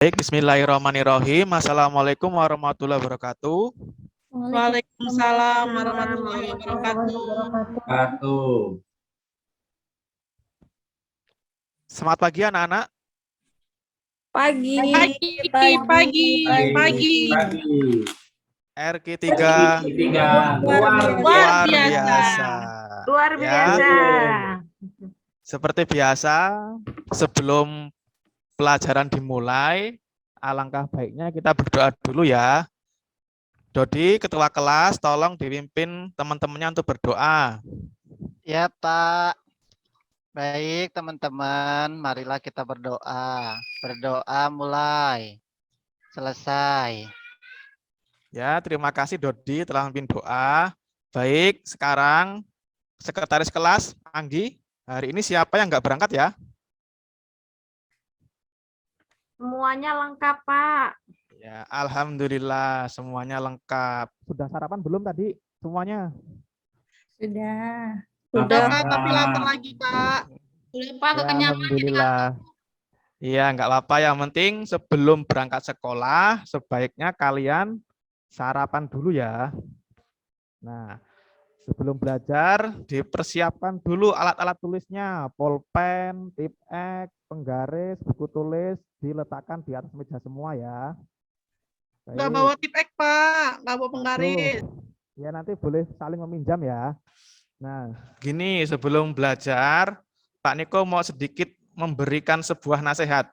Baik, bismillahirrahmanirrahim. Assalamualaikum warahmatullahi wabarakatuh. Waalaikumsalam Waalaikumsalam warahmatullahi warahmatullahi wabarakatuh. wabarakatuh. Selamat pagi anak-anak. Pagi, Pagi, pagi, pagi. pagi. RQ3 Tiga Luar luar luar biasa. biasa. luar Ya, biasa. seperti biasa, sebelum pelajaran dimulai, alangkah baiknya kita berdoa dulu ya. Dodi, ketua kelas, tolong dipimpin teman-temannya untuk berdoa. Ya, Pak. Baik, teman-teman. Marilah kita berdoa. Berdoa mulai. Selesai. Ya, terima kasih Dodi telah memimpin doa. Baik, sekarang sekretaris kelas, Anggi, hari ini siapa yang nggak berangkat ya? Semuanya lengkap, Pak. Ya, alhamdulillah semuanya lengkap. Sudah sarapan belum tadi semuanya? Sudah. Sudah, Sudah. Pak, tapi lapar lagi, Pak. Sudah, Pak, Ya, kekenyangan. alhamdulillah. Iya, nggak apa-apa. Yang penting sebelum berangkat sekolah, sebaiknya kalian sarapan dulu ya. Nah, sebelum belajar, dipersiapkan dulu alat-alat tulisnya. Pulpen, tip X, penggaris, buku tulis, diletakkan di atas meja semua ya. Nggak Baik. bawa tip X, Pak. Nggak bawa penggaris. Ya, nanti boleh saling meminjam ya. Nah, gini sebelum belajar, Pak Niko mau sedikit memberikan sebuah nasihat.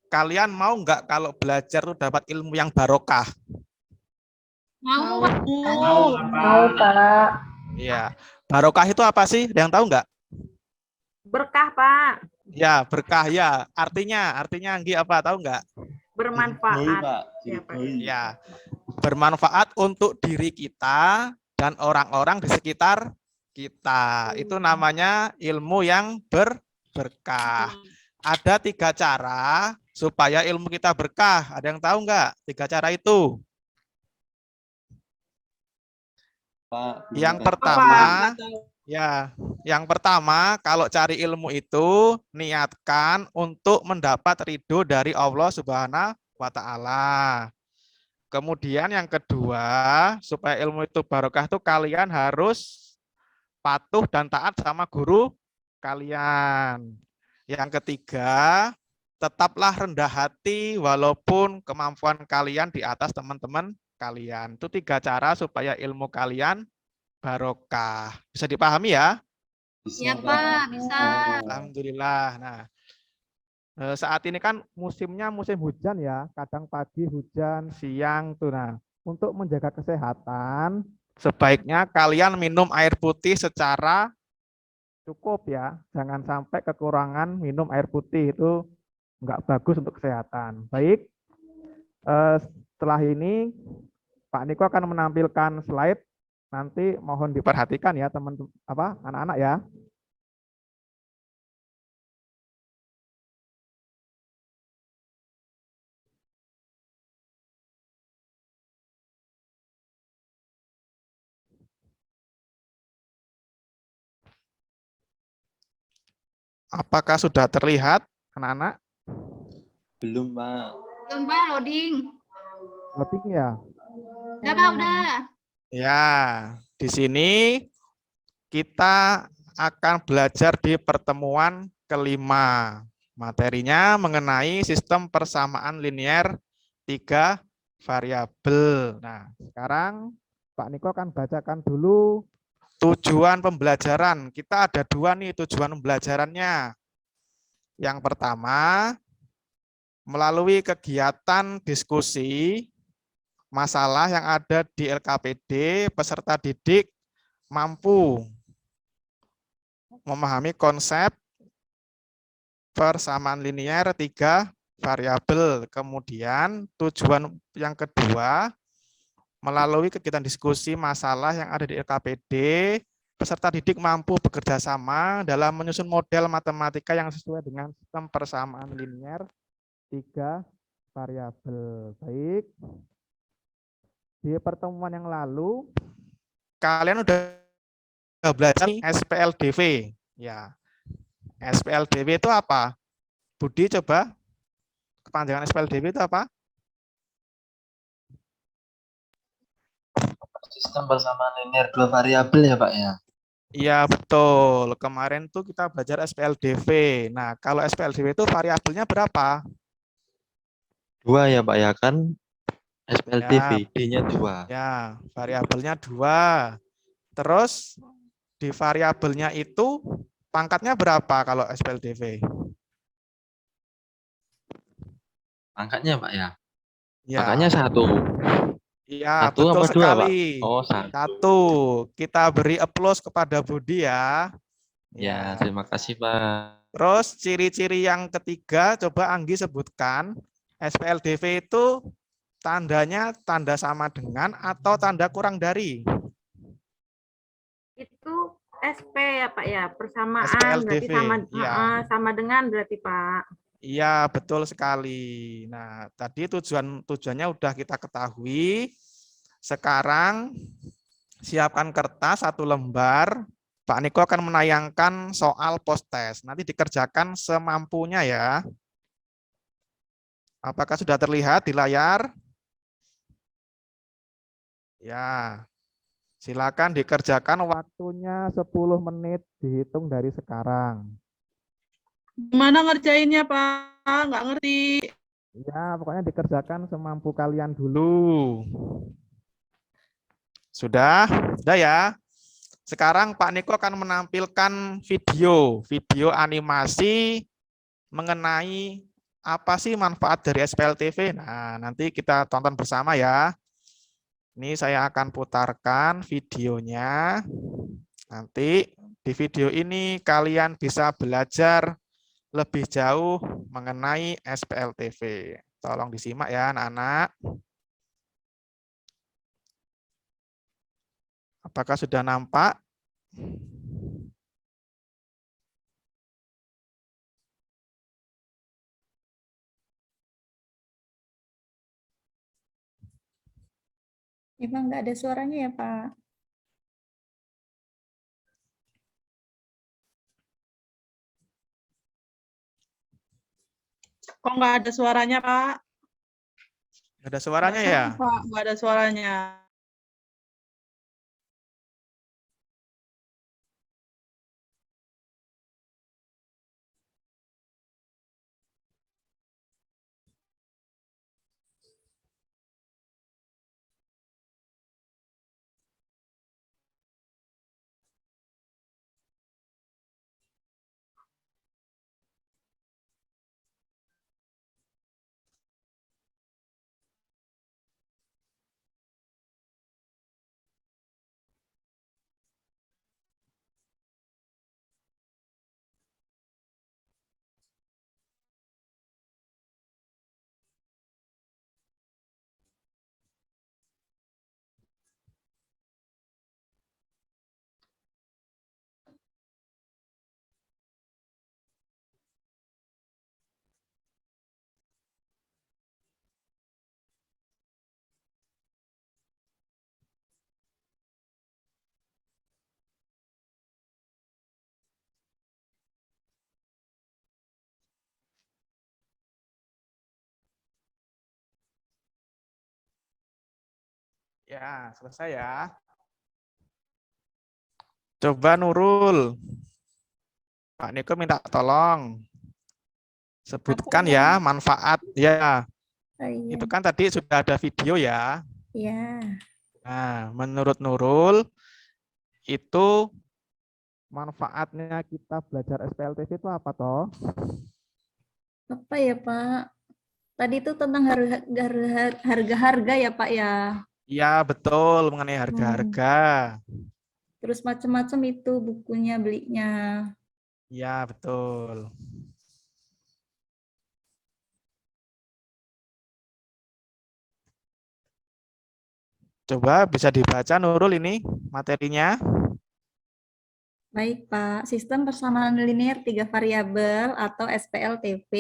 Kalian mau nggak kalau belajar tuh dapat ilmu yang barokah? Mau, Pak. Mau, Pak. Iya. Barokah itu apa sih? Ada yang tahu nggak? Berkah, Pak. Ya, berkah ya. Artinya Anggi apa tahu nggak? Bermanfaat. Ya, bermanfaat untuk diri kita dan orang-orang di sekitar kita. Itu namanya ilmu yang berkah. Ada 3 cara supaya ilmu kita berkah. Ada yang tahu nggak 3 cara itu? Yang pertama, yang pertama kalau cari ilmu itu niatkan untuk mendapat ridho dari Allah Subhanahu wa Ta'ala. Kemudian yang kedua, supaya ilmu itu barokah tuh kalian harus patuh dan taat sama guru kalian. Yang ketiga, tetaplah rendah hati walaupun kemampuan kalian di atas teman-teman kalian. Itu 3 cara supaya ilmu kalian barokah. Bisa dipahami ya? Iya, Pak. Bisa. Alhamdulillah. Nah, saat ini kan musimnya musim hujan ya, kadang pagi hujan, siang tuh. Nah, untuk menjaga kesehatan, sebaiknya kalian minum air putih secara cukup ya. Jangan sampai kekurangan minum air putih, itu nggak bagus untuk kesehatan. Baik, setelah ini Pak Niko akan menampilkan slide. Nanti mohon diperhatikan ya teman-teman, anak-anak ya. Apakah sudah terlihat anak-anak? Belum, Pak. Belum, Pak. Loading. Loading ya? Udah, Pak. Udah. Ya, di sini kita akan belajar di pertemuan kelima. Materinya mengenai sistem persamaan linear 3 variabel. Nah, sekarang Pak Niko akan bacakan dulu tujuan pembelajaran. Kita ada 2 nih tujuan pembelajarannya. Yang pertama, melalui kegiatan diskusi masalah yang ada di LKPD, peserta didik mampu memahami konsep persamaan linear 3 variabel. Kemudian tujuan yang kedua, melalui kegiatan diskusi masalah yang ada di LKPD, peserta didik mampu bekerja sama dalam menyusun model matematika yang sesuai dengan sistem persamaan linear 3 variabel. Baik. Di pertemuan yang lalu, kalian udah belajar SPLDV. Ya. SPLDV itu apa? Budi coba. Kepanjangan SPLDW itu apa? Sistem persamaan linear dua variabel ya Pak ya? Iya, betul. Kemarin tuh kita belajar SPLDV. Nah, kalau SPLDV itu variabelnya berapa? Dua ya Pak ya kan? SPLDV, Ya, D-nya 2. ya, variabelnya 2. Terus di variabelnya itu pangkatnya berapa kalau SPLDV? Angkanya Pak ya? Angkanya Ya, 1. iya, 1 betul apa 2 Pak? sekali. Oh, 1. Satu, kita beri applause kepada Budi ya. Ya, Ya. terima kasih Pak. Terus ciri-ciri yang ketiga, coba Anggi sebutkan. SPLDV itu tandanya tanda sama dengan atau tanda kurang dari? Itu SP ya Pak ya, persamaan berarti SPLDV, ya. sama dengan berarti Pak. Iya, betul sekali. Nah, tadi tujuannya udah kita ketahui. Sekarang siapkan kertas 1 lembar. Pak Niko akan menayangkan soal post test. Nanti dikerjakan semampunya ya. Apakah sudah terlihat di layar? Ya. Silakan dikerjakan, waktunya 10 menit dihitung dari sekarang. Gimana ngerjainnya, Pak? Nggak ngerti. Ya, pokoknya dikerjakan semampu kalian dulu. Sudah? Sudah ya? Sekarang Pak Niko akan menampilkan video animasi mengenai apa sih manfaat dari SPLTV. Nah, nanti kita tonton bersama ya. Ini saya akan putarkan videonya. Nanti di video ini kalian bisa belajar lebih jauh mengenai SPLTV. Tolong disimak ya anak-anak. Apakah sudah nampak? Emang nggak ada suaranya ya, Pak? Kok nggak ada suaranya, Pak? Ada suaranya Nggak ya? tahu, Pak. Nggak ada suaranya. Ya, selesai ya. Coba Nurul. Pak Niko minta tolong. Sebutkan ya manfaat. Ya, Oh, iya. itu kan tadi sudah ada video ya. Iya. Nah, menurut Nurul, itu manfaatnya kita belajar SPLTV itu apa toh? Apa ya, Pak? Tadi itu tentang harga-harga ya, Pak ya. Iya, betul mengenai harga-harga. Terus macam-macam itu bukunya belinya. Iya, betul. Coba bisa dibaca Nurul ini materinya. Baik, Pak. Sistem persamaan linear 3 variabel atau SPLTV.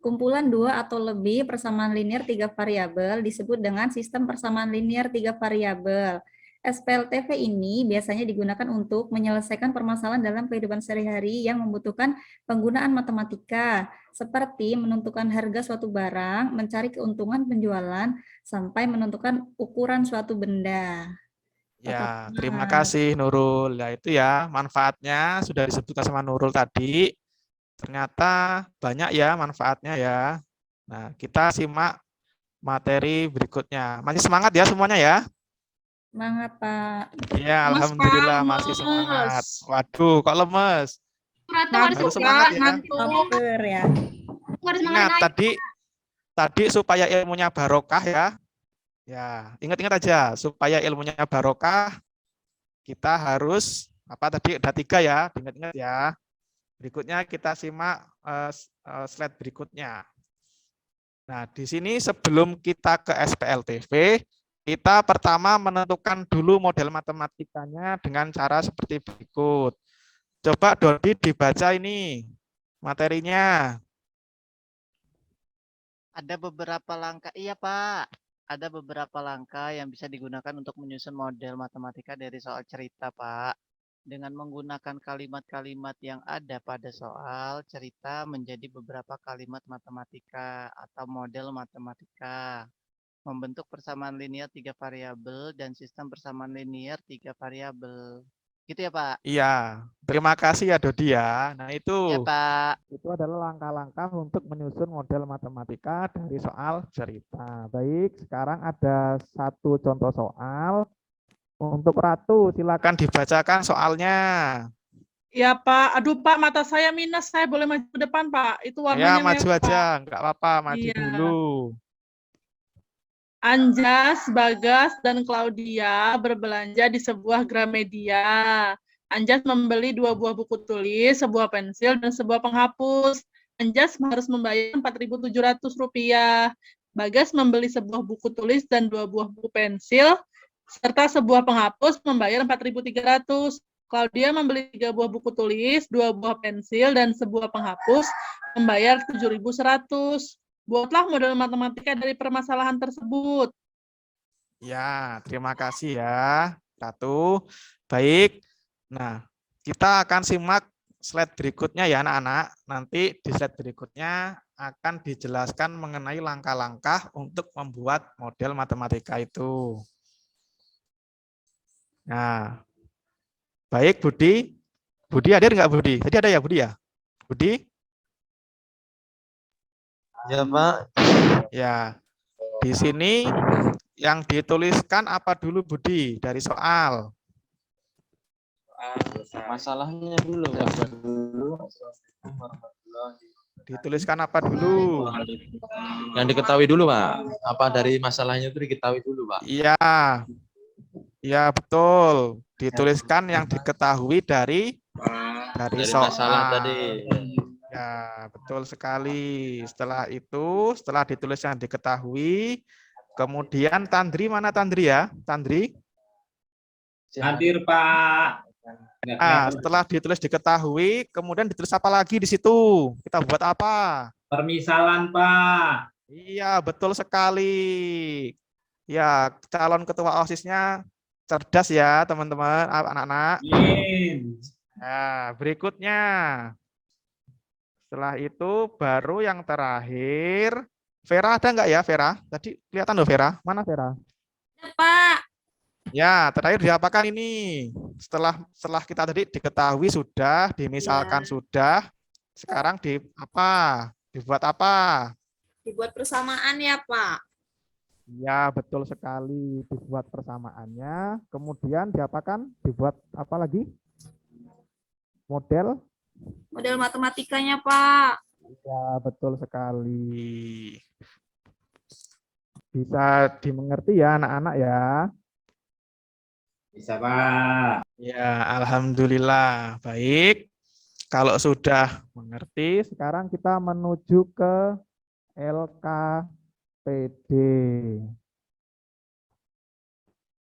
Kumpulan 2 atau lebih persamaan linear 3 variabel disebut dengan sistem persamaan linear 3 variabel. SPLTV ini biasanya digunakan untuk menyelesaikan permasalahan dalam kehidupan sehari-hari yang membutuhkan penggunaan matematika, seperti menentukan harga suatu barang, mencari keuntungan penjualan, sampai menentukan ukuran suatu benda. Ya, terima kasih Nurul. Ya, itu ya manfaatnya sudah disebutkan sama Nurul tadi. Ternyata banyak ya manfaatnya ya. Nah, kita simak materi berikutnya. Masih semangat ya semuanya ya? Semangat, Pak. Ya, Lemes, alhamdulillah Pak, masih semangat. lemes. Waduh, kok lemes? Ratu harus Ngantuk, Harus semangat Kak, ya. ngantuk. Lapar ya. harus Ingat semangat. tadi supaya ilmunya barokah ya. Ya, ingat-ingat aja supaya ilmunya barokah kita harus apa tadi ada 3 ya, ingat-ingat ya. Berikutnya kita simak slide berikutnya. Nah, di sini sebelum kita ke SPLTV, kita pertama menentukan dulu model matematikanya dengan cara seperti berikut. Coba Dodi dibaca ini materinya. Ada beberapa langkah, iya Pak. Ada beberapa langkah yang bisa digunakan untuk menyusun model matematika dari soal cerita, Pak. Dengan menggunakan kalimat-kalimat yang ada pada soal cerita menjadi beberapa kalimat matematika atau model matematika. Membentuk persamaan linear 3 variabel dan sistem persamaan linear 3 variabel. Gitu ya, Pak? Iya, terima kasih ya Dodi ya. Nah, Ya, Pak. itu adalah langkah-langkah untuk menyusun model matematika dari soal cerita. Baik, sekarang ada satu contoh soal. Untuk Ratu, silakan dibacakan soalnya. Ya, Pak. Aduh, Pak, mata saya minus. Saya boleh maju ke depan, Pak. Itu Ya, warnanya maju merah, Pak. aja, enggak apa-apa, maju Iya. dulu. Anjas, Bagas, dan Claudia berbelanja di sebuah Gramedia. Anjas membeli 2 buah buku tulis, sebuah pensil, dan sebuah penghapus. Anjas harus membayar Rp4.700. Bagas membeli sebuah buku tulis dan 2 buah buku pensil, serta sebuah penghapus membayar Rp4.300. Claudia membeli 3 buah buku tulis, 2 buah pensil, dan sebuah penghapus membayar Rp7.100. Buatlah model matematika dari permasalahan tersebut. Ya, terima kasih ya, Ratu. Baik, nah kita akan simak slide berikutnya ya anak-anak. Nanti di slide berikutnya akan dijelaskan mengenai langkah-langkah untuk membuat model matematika itu. Nah, baik Budi. Budi hadir nggak Budi? Tadi ada ya Budi ya? Budi? Ya, Pak. Ya, di sini yang dituliskan apa dulu Budi dari soal? Masalahnya dulu, Pak. Dituliskan apa dulu? Yang diketahui dulu, Pak. Apa dari masalahnya itu diketahui dulu, Pak. Iya. Ya, betul. Dituliskan yang diketahui dari soal. Masalah tadi. Ya, betul sekali. Setelah itu, setelah ditulis yang diketahui, kemudian Tandri, mana Tandri ya? Tandri? Hadir, Pak. Setelah ditulis diketahui, kemudian ditulis apa lagi di situ? Kita buat apa? Permisalan, Pak. Iya, betul sekali. Ya, calon ketua OSIS-nya cerdas ya, teman-teman, anak-anak. Nah, berikutnya. Setelah itu baru yang terakhir. Vera ada nggak ya, Vera? Tadi kelihatan loh, Vera. Mana Vera? Pak. Ya, terakhir diapakan ini? Setelah kita tadi diketahui sudah, dimisalkan sudah. Sekarang di apa? Dibuat apa? Dibuat persamaan ya, Pak. Ya, betul sekali. Dibuat persamaannya. Kemudian diapakan? Dibuat apa lagi? Model Matematikanya, Pak. ya, betul sekali. Bisa dimengerti ya anak-anak ya? Bisa, Pak. Ya, alhamdulillah. Baik. Kalau sudah mengerti, sekarang kita menuju ke LKPD.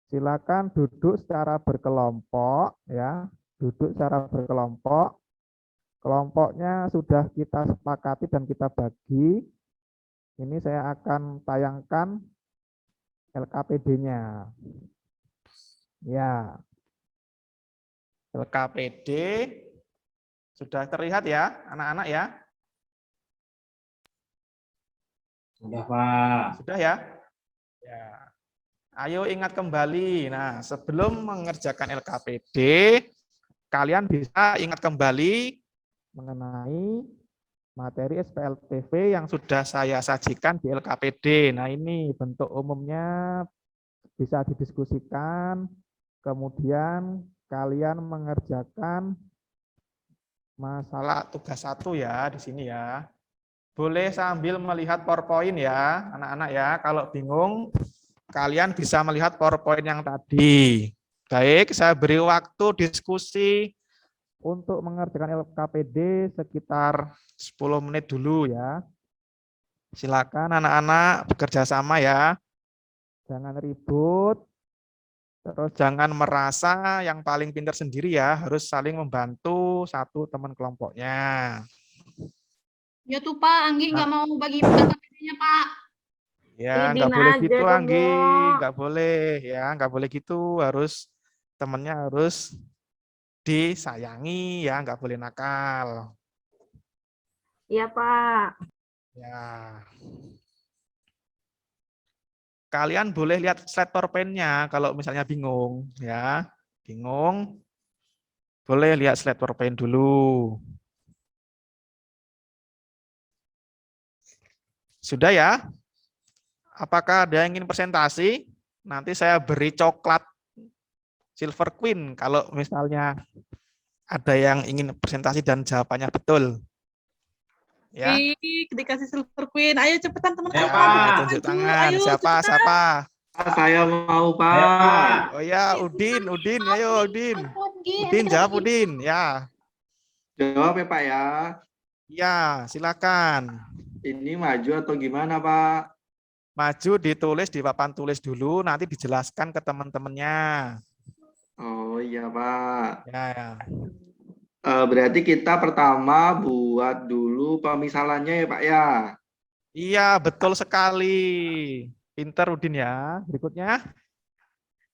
Silakan duduk secara berkelompok ya. Duduk secara berkelompok. Kelompoknya sudah kita sepakati dan kita bagi. Ini saya akan tayangkan LKPD-nya. Ya. LKPD sudah terlihat ya, anak-anak ya? Sudah, Pak. Sudah ya? Ya. Ayo ingat kembali. Nah, sebelum mengerjakan LKPD, kalian bisa ingat kembali mengenai materi SPLTV yang sudah saya sajikan di LKPD. Nah, ini bentuk umumnya bisa didiskusikan, kemudian kalian mengerjakan masalah tugas 1 ya di sini ya. Boleh sambil melihat PowerPoint ya, anak-anak ya. Kalau bingung, kalian bisa melihat PowerPoint yang tadi. Baik, saya beri waktu diskusi untuk mengerjakan LKPD sekitar 10 menit dulu ya. Silakan anak-anak bekerja sama ya. Jangan ribut. Terus jangan merasa yang paling pintar sendiri ya, harus saling membantu satu teman kelompoknya. Ya tuh Pak, Anggi nggak mau bagi LKPD-nya Pak. Ya, Idin nggak boleh aja gitu dong, Anggi, Bu. nggak boleh ya, nggak boleh gitu, harus temennya harus disayangi ya, nggak boleh nakal. Iya, Pak. Ya. Kalian boleh lihat slide PowerPoint-nya kalau misalnya bingung ya. Bingung, boleh lihat slide PowerPoint dulu. Sudah ya? Apakah ada yang ingin presentasi? Nanti saya beri coklat Silver Queen kalau misalnya ada yang ingin presentasi dan jawabannya betul. Ya. Dikasih Silver Queen. Ayo cepetan teman-teman. Ya, Pak. Tunjuk Maju. tangan. Ayo, Siapa? cepetan. Siapa? Saya mau, Ayo, Pak. Pak. Oh ya, Udin. Ayo Udin. Udin jawab Udin. Ya. Jawab ya, Pak ya. Ya, silakan. Ini maju atau gimana, Pak? Maju ditulis di papan tulis dulu, nanti dijelaskan ke teman-temannya. Oh iya, Pak. Ya, ya. Berarti kita pertama buat dulu pemisalannya ya, Pak ya. Iya, betul sekali. Pinter Udin ya. Berikutnya.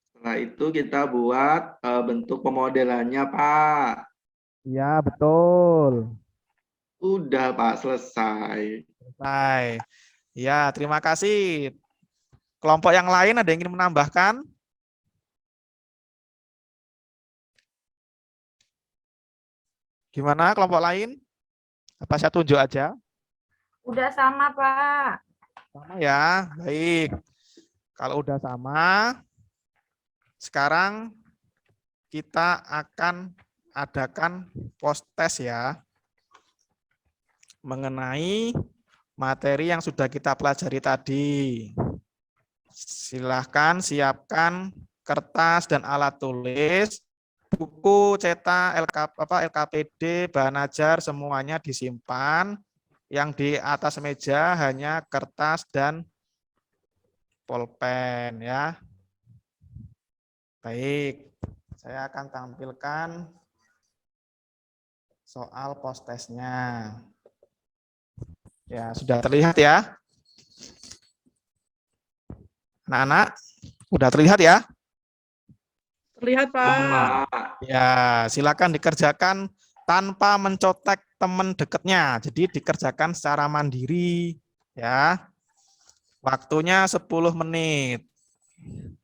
Setelah itu kita buat bentuk pemodelannya, Pak. Iya, betul. Udah, Pak, selesai. Selesai. Ya, terima kasih. Kelompok yang lain ada yang ingin menambahkan? Gimana kelompok lain? Apa saya tunjuk aja? Udah sama, Pak. Sama ya, baik. Kalau udah sama, sekarang kita akan adakan post test ya. Mengenai materi yang sudah kita pelajari tadi. Silahkan siapkan kertas dan alat tulis, buku cetak, LKPD, bahan ajar semuanya disimpan. Yang di atas meja hanya kertas dan pulpen ya. Baik, saya akan tampilkan soal post testnya. Ya, sudah terlihat ya? Anak-anak, udah terlihat ya? Terlihat, Pak. Pak. Ya, silakan dikerjakan tanpa mencotek teman dekatnya. Jadi dikerjakan secara mandiri ya. Waktunya 10 menit.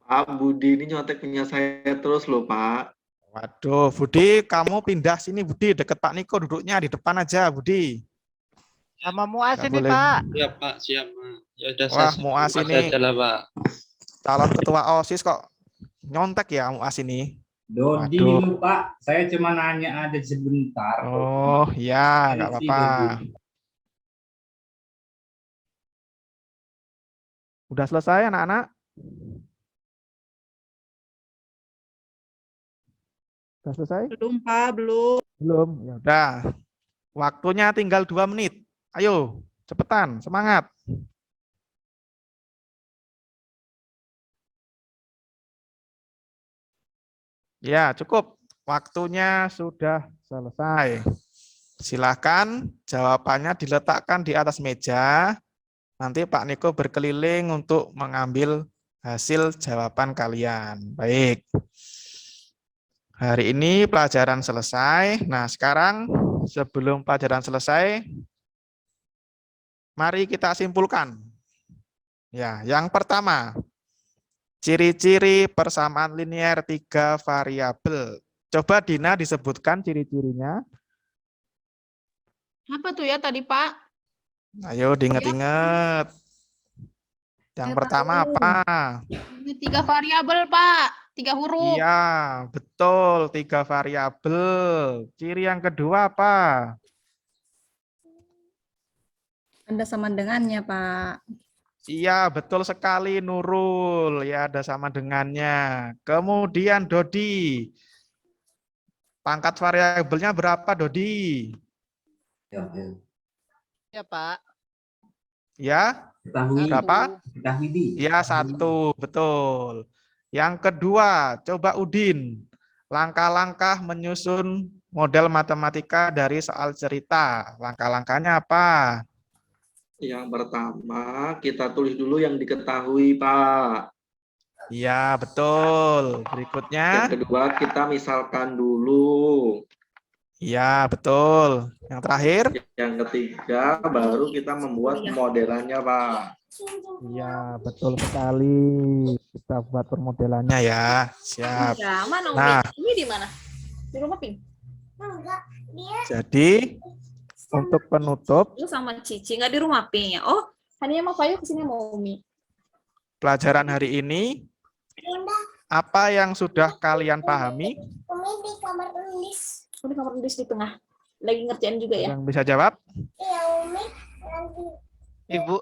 Pak Budi ini nyontek punya saya terus loh, Pak. Waduh, Budi, kamu pindah sini Budi, deket Pak Niko, duduknya di depan aja Budi. Sama Muas Nggak ini, boleh. Pak. Siap, Pak. Siap, Pak. Ya udah, Wah, saya Muas buka ini saja lah, Pak. calon ketua OSIS kok nyontek ya Muas ini. Dodi Waduh. dulu, Pak. Saya cuma nanya ada sebentar. Oh, ya, nggak apa-apa. Udah selesai anak-anak? Udah selesai? Belum, Pak. Belum. Belum. Ya udah. Waktunya tinggal 2 menit. Ayo, cepetan, semangat. Ya, cukup. Waktunya sudah selesai. Silakan jawabannya diletakkan di atas meja. Nanti Pak Niko berkeliling untuk mengambil hasil jawaban kalian. Baik. Hari ini pelajaran selesai. Nah, sekarang sebelum pelajaran selesai, mari kita simpulkan. Ya, yang pertama, ciri-ciri persamaan linear 3 variabel. Coba Dina disebutkan ciri-cirinya. Apa tuh ya tadi, Pak? Ayo diingat-ingat. Yang pertama apa? Ini 3 variabel, Pak. 3 huruf. Iya, betul. 3 variabel. Ciri yang kedua apa? Ada sama dengannya, Pak. Iya, betul sekali Nurul. Ya, ada sama dengannya. Kemudian Dodi. Pangkat variabelnya berapa, Dodi? Ya, Pak. Ya, berapa? Ya, 1. Betul. Yang kedua, coba Udin. Langkah-langkah menyusun model matematika dari soal cerita. Langkah-langkahnya apa? Yang pertama, kita tulis dulu yang diketahui, Pak. Iya, betul. Berikutnya. Yang kedua, kita misalkan dulu. Iya, betul. Yang terakhir. Yang ketiga, baru kita membuat modelannya, Pak. Iya, betul sekali. Kita buat permodelannya ya. Siap. Ya, mana Nah, Umi di mana? Di rumah Ping? jadi untuk penutup Lu sama Cici nggak di rumah Ping ya? Oh, hanya mau Fayu kesini mau Umi. pelajaran hari ini, apa yang sudah kalian pahami? Umi di kamar tulis. Umi kamar tulis di tengah. Lagi ngerjain juga ya? Yang bisa jawab? Iya, Umi lagi. Ibu,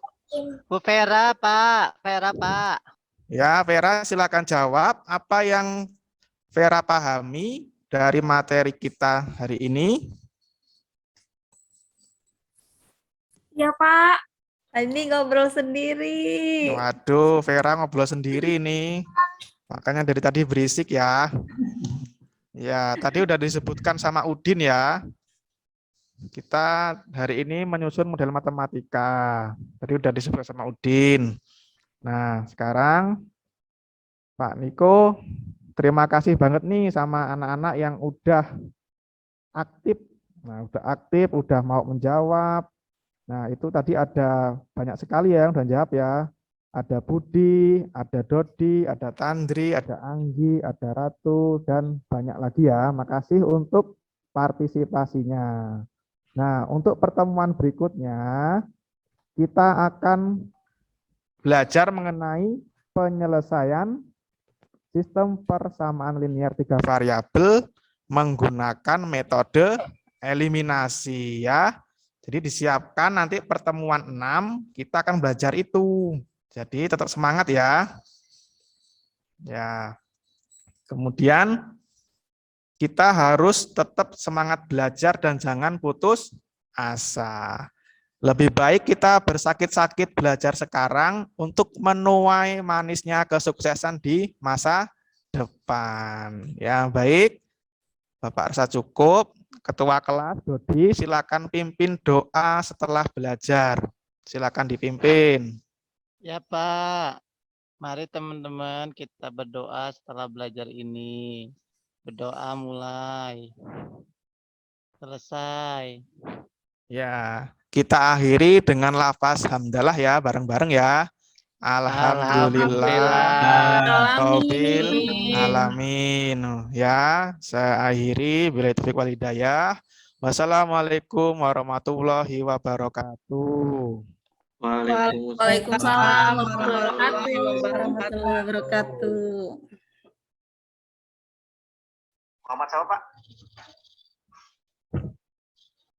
Bu Vera, Pak. Vera, Pak. Ya, Vera silakan jawab. Apa yang Vera pahami dari materi kita hari ini? Ya, Pak. Ini ngobrol sendiri. Waduh, Vera ngobrol sendiri nih. Makanya dari tadi berisik ya. Ya, tadi udah disebutkan sama Udin ya. Kita hari ini menyusun model matematika. Tadi udah disebut sama Udin. Nah, sekarang Pak Niko, terima kasih banget nih sama anak-anak yang udah aktif. Nah, udah aktif, udah mau menjawab. Nah, itu tadi ada banyak sekali ya yang udah jawab ya. Ada Budi, ada Dodi, ada Tandri, ada Anggi, ada Ratu, dan banyak lagi ya. Makasih untuk partisipasinya. Nah, untuk pertemuan berikutnya, kita akan belajar mengenai penyelesaian sistem persamaan linear 3 variabel menggunakan metode eliminasi ya. Jadi disiapkan nanti pertemuan 6 kita akan belajar itu. Jadi tetap semangat ya. Ya. Kemudian kita harus tetap semangat belajar dan jangan putus asa. Lebih baik kita bersakit-sakit belajar sekarang untuk menuai manisnya kesuksesan di masa depan. Ya, baik. Bapak rasa cukup. Ketua kelas Dodi, silakan pimpin doa setelah belajar. Silakan dipimpin. Ya, Pak. Mari teman-teman kita berdoa setelah belajar ini. Berdoa mulai. Selesai. Ya, kita akhiri dengan lafaz hamdalah ya, bareng-bareng ya. Alhamdulillah rabbil alamin. Ya, saya akhiri bila taufiq wal hidayah. Wassalamualaikum warahmatullahi wabarakatuh. Waalaikumsalam Warahmatullahi wabarakatuh. Muhammad siapa, Pak?